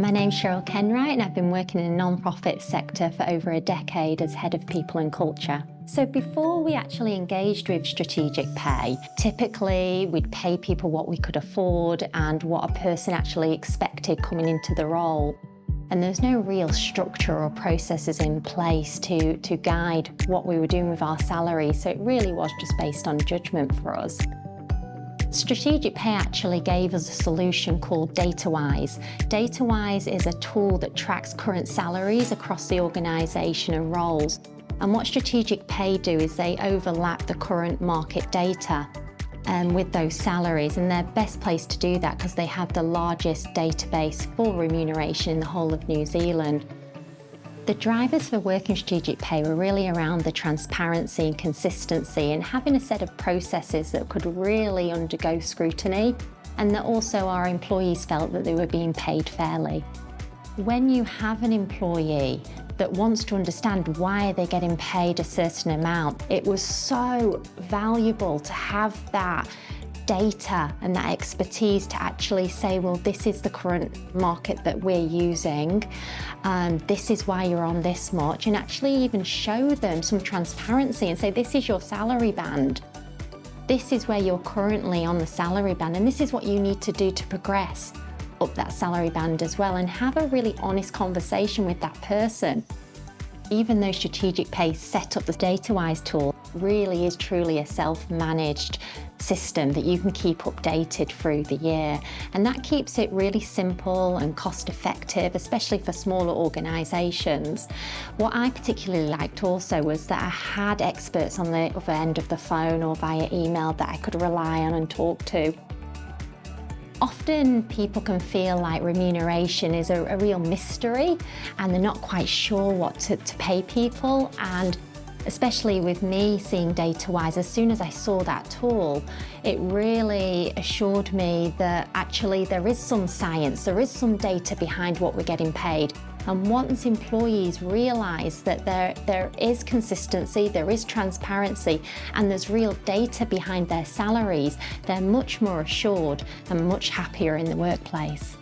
My name's Cheryl Kenwright and I've been working in the non-profit sector for over a decade as Head of People and Culture. So before we actually engaged with strategic pay, typically we'd pay people what we could afford and what a person actually expected coming into the role. And there's no real structure or processes in place to guide what we were doing with our salary, so it really was just based on judgment for us. Strategic pay actually gave us a solution called DataWise. DataWise is a tool that tracks current salaries across the organisation and roles. And what strategic pay do is they overlap the current market data with those salaries, and they're best placed to do that because they have the largest database for remuneration in the whole of New Zealand. The drivers for working strategic pay were really around the transparency and consistency and having a set of processes that could really undergo scrutiny, and that also our employees felt that they were being paid fairly. When you have an employee that wants to understand why they're getting paid a certain amount, it was so valuable to have that data and that expertise to actually say, well, this is the current market that we're using, this is why you're on this much, and actually even show them some transparency and say, this is your salary band. This is where you're currently on the salary band, and this is what you need to do to progress up that salary band as well, and have a really honest conversation with that person. Even though strategic pay set up the DataWise tool, really is truly a self-managed system that you can keep updated through the year. And that keeps it really simple and cost-effective, especially for smaller organisations. What I particularly liked also was that I had experts on the other end of the phone or via email that I could rely on and talk to. Often people can feel like remuneration is a real mystery and they're not quite sure what to pay people, and especially with me seeing DataWise, as soon as I saw that tool, it really assured me that actually there is some science, there is some data behind what we're getting paid. And once employees realise that there is consistency, there is transparency, and there's real data behind their salaries, they're much more assured and much happier in the workplace.